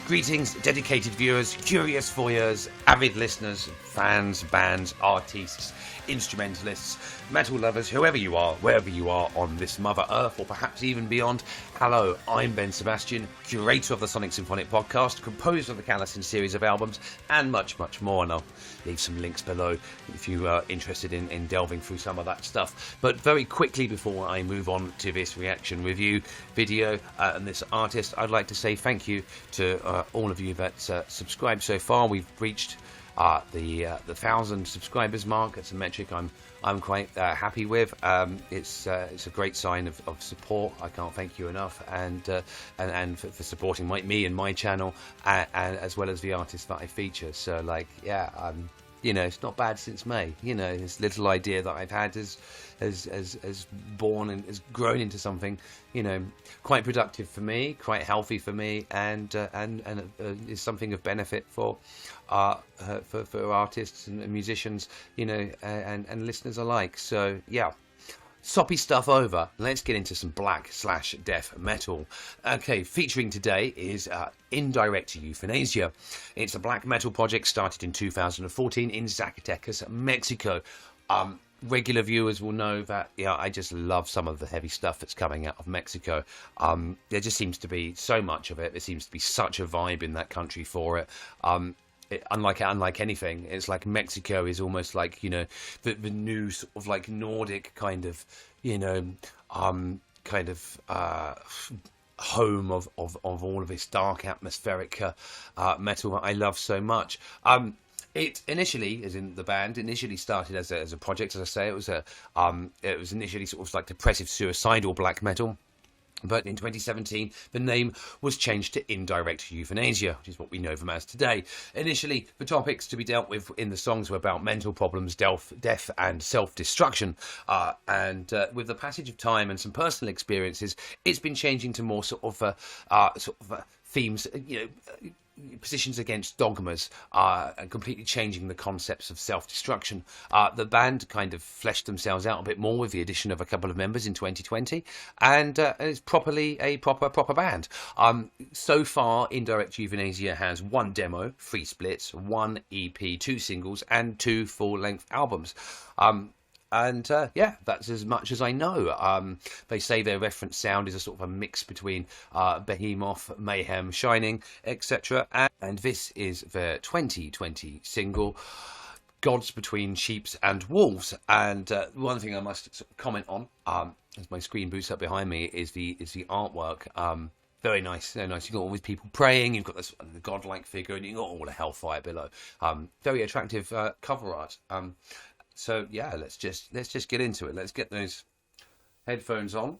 Greetings, dedicated viewers, curious voyeurs, avid listeners, fans, bands, artists, instrumentalists, metal lovers, whoever you are, wherever you are on this Mother Earth, or perhaps even beyond. Hello, I'm Ben Sebastian, curator of the Sonic Symphonic podcast, composer of the Kalasin series of albums, and much, much more. And I'll leave some links below if you are interested in delving through some of that stuff. But very quickly, before I move on to this reaction review video and this artist, I'd like to say thank you to all of you that subscribed so far. We've reached the 1,000 subscribers mark. It's a metric I'm quite happy with. It's a great sign of support. I can't thank you enough, and for supporting me and my channel, and as well as the artists that I feature. So you know, it's not bad since May. You know, this little idea that I've had has born and has grown into something, you know, quite productive for me, quite healthy for me, and is something of benefit for artists and musicians, you know, and listeners alike. So yeah. Soppy stuff over. Let's get into some black/death metal. Okay, featuring today is Indirect Euthanasia. It's a black metal project started in 2014 in Zacatecas, Mexico. Regular viewers will know that, yeah, I just love some of the heavy stuff that's coming out of Mexico. There just seems to be so much of it. There seems to be such a vibe in that country for it. Unlike anything, it's like Mexico is almost like, you know, the new sort of like Nordic kind of, you know, home of all of this dark atmospheric metal that I love so much. It initially, as in the band, initially started as a project. As I say, it was initially sort of like depressive, suicidal black metal. But in 2017, the name was changed to Indirect Euthanasia, which is what we know them as today. Initially, the topics to be dealt with in the songs were about mental problems, death, and self-destruction. And with the passage of time and some personal experiences, it's been changing to more sort of themes, you know, positions against dogmas, and completely changing the concepts of self-destruction. The band kind of fleshed themselves out a bit more with the addition of a couple of members in 2020, and it's properly a proper band. So far, Indirect Euthanasia has 1 demo, 3 splits, 1 EP, 2 singles, and 2 full-length albums. Yeah, that's as much as I know. They say their reference sound is a sort of a mix between Behemoth, Mayhem, Shining, etc. And this is their 2020 single, Gods Between Sheeps and Wolves. And one thing I must sort of comment on, as my screen boots up behind me, is the artwork. Very nice, very nice. You've got all these people praying, you've got this the godlike figure, and you've got all the hellfire below. Very attractive cover art. So yeah, let's just get into it. Let's get those headphones on.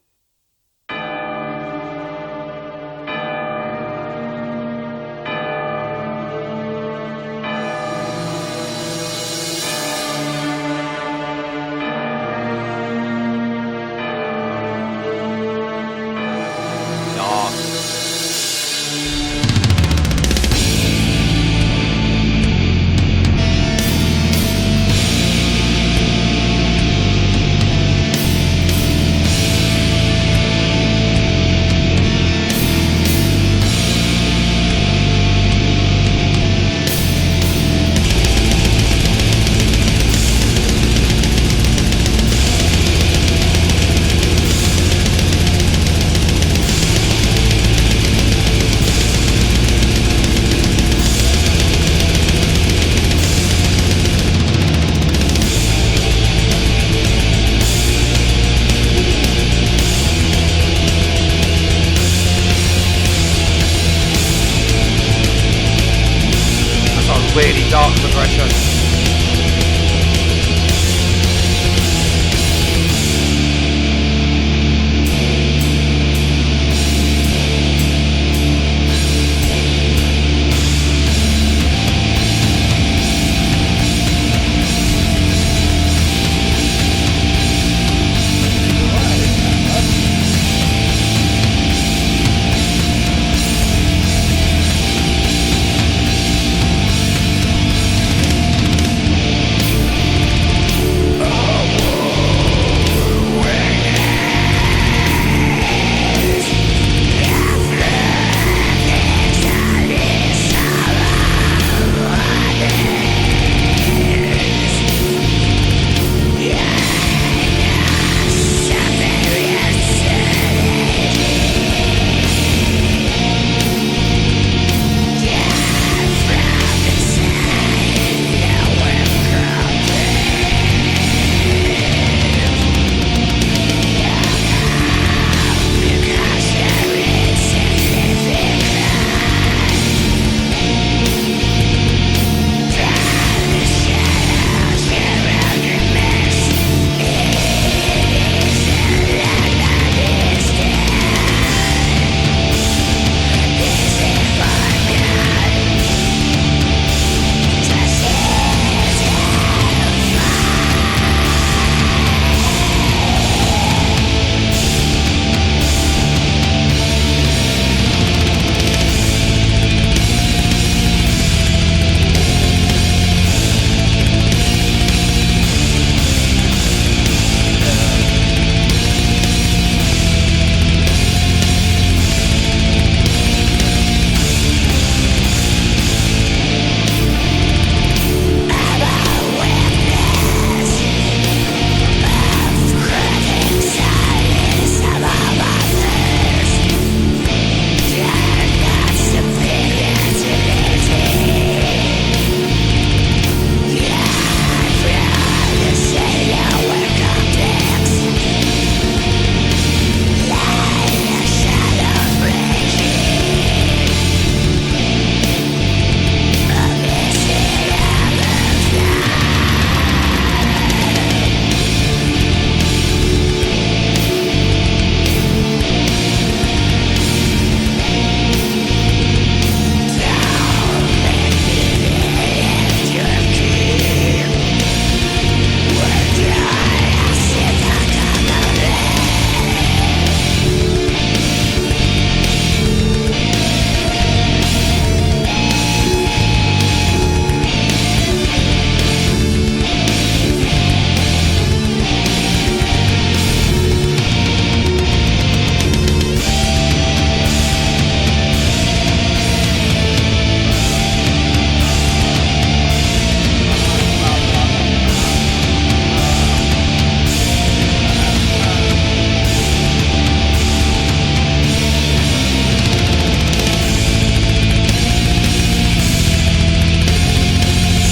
Really dark progression.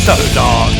So dark.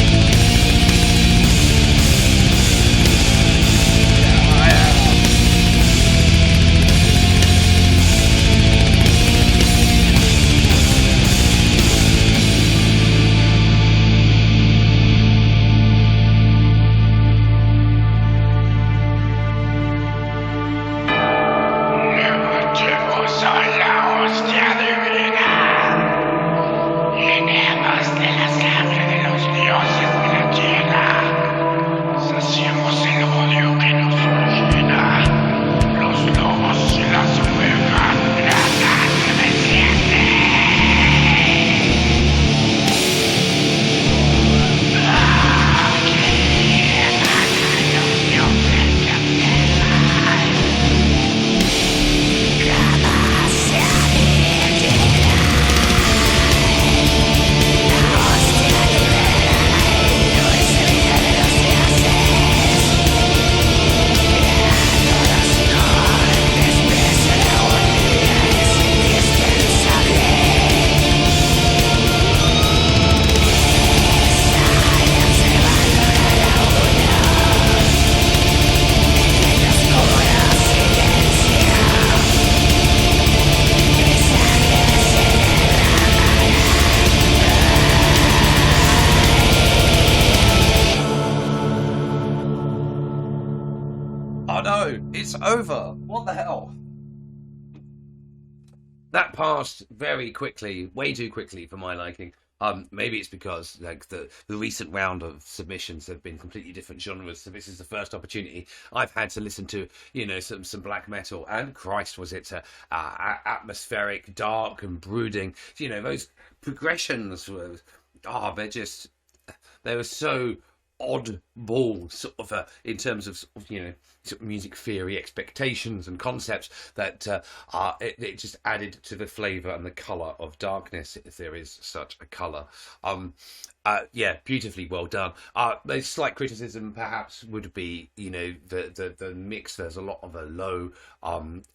It's over. What the hell? That passed very quickly, way too quickly for my liking. Maybe it's because like the recent round of submissions have been completely different genres, so this is the first opportunity I've had to listen to, you know, some black metal, and Christ, was it atmospheric, dark, and brooding. You know, those progressions were, they were so oddball, sort of in terms of, you know, sort of music theory expectations and concepts that it just added to the flavour and the colour of darkness, if there is such a colour. Yeah, beautifully well done. The slight criticism perhaps would be, you know, the mix. There's a lot of a low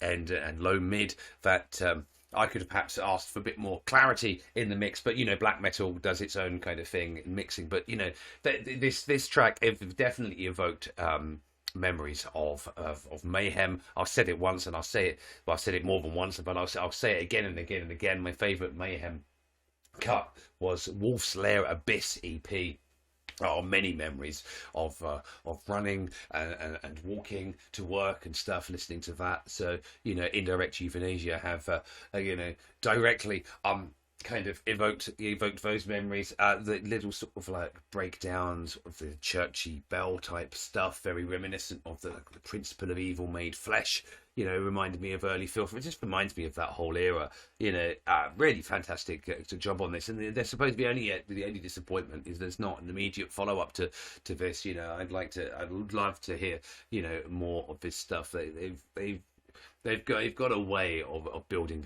end and low mid that I could have perhaps asked for a bit more clarity in the mix, but you know, black metal does its own kind of thing in mixing. But you know, this track definitely evoked memories of Mayhem. I've said it once, and I'll say it. Well, I've said it more than once, but I'll say it again and again and again. My favourite Mayhem cut was Wolf's Lair Abyss EP. Oh, many memories of running and walking to work and stuff, listening to that. So, you know, Indirect Euthanasia have you know, directly kind of evoked those memories. The little sort of like breakdowns of the churchy bell type stuff, very reminiscent of the principle of evil made flesh. You know, reminded me of early Filth. It just reminds me of that whole era. You know, really fantastic job on this. And there's supposed to be the only disappointment is there's not an immediate follow up to this. You know, I'd love to hear, you know, more of this stuff. They've got a way of building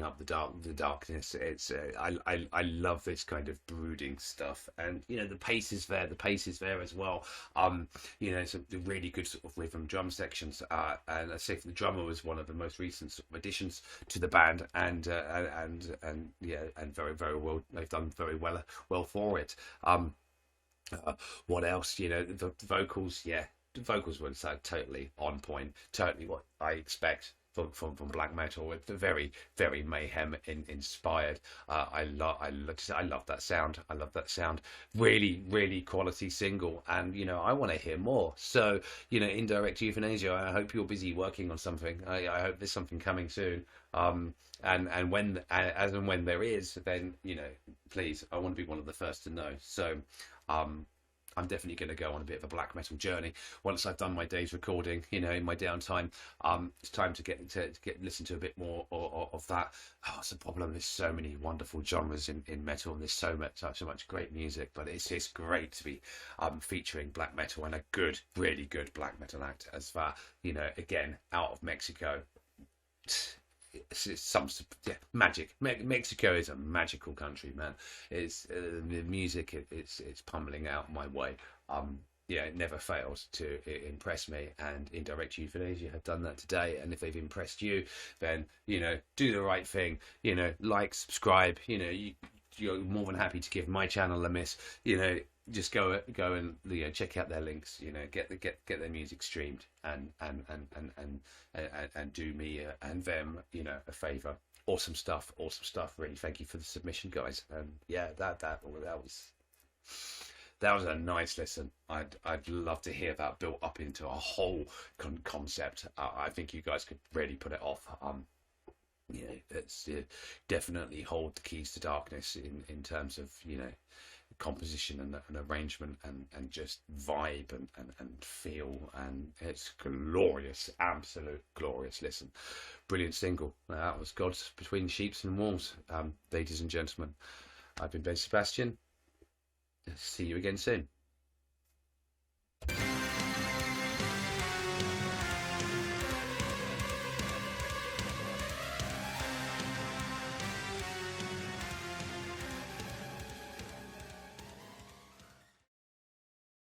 up the darkness. It's I love this kind of brooding stuff, and you know, the pace is there as well. You know, some really good sort of rhythm drum sections, and I say the drummer was one of the most recent sort of additions to the band, and yeah, and very well, they've done very well for it. What else? You know, the vocals, yeah. The vocals were totally on point, totally what I expect from black metal. It's very Mayhem inspired. I love that sound. I love that sound. Really quality single, and you know, I want to hear more. So you know, Indirect Euthanasia, I hope you're busy working on something. I hope there's something coming soon. And when there is, then you know, please, I want to be one of the first to know. So I'm definitely going to go on a bit of a black metal journey once I've done my day's recording. You know, in my downtime, it's time to get listen to a bit more of that. Oh, it's a problem. There's so many wonderful genres in metal, and there's so much great music. But it's great to be featuring black metal, and a really good black metal act as that. You know, again, out of Mexico. It's some magic. Mexico is a magical country, man. It's the music. It's pummeling out my way. Yeah, it never fails to impress me, and Indirect Euthanasia have done that today. And if they've impressed you, then you know, do the right thing. You know, like, subscribe. You know, you're more than happy to give my channel a miss, you know, just go and, you know, check out their links, you know, get their music streamed, and do me and them, you know, a favor. Awesome stuff, really. Thank you for the submission, guys. Yeah, that was a nice listen. I'd love to hear that built up into a whole concept. I think you guys could really put it off. You know, it's definitely hold the keys to darkness in terms of, you know, composition and arrangement and just vibe and feel, and it's glorious, absolute glorious. Listen, brilliant single. That was Gods Between Sheeps and Walls. Ladies and gentlemen, I've been Sebastian. See you again soon.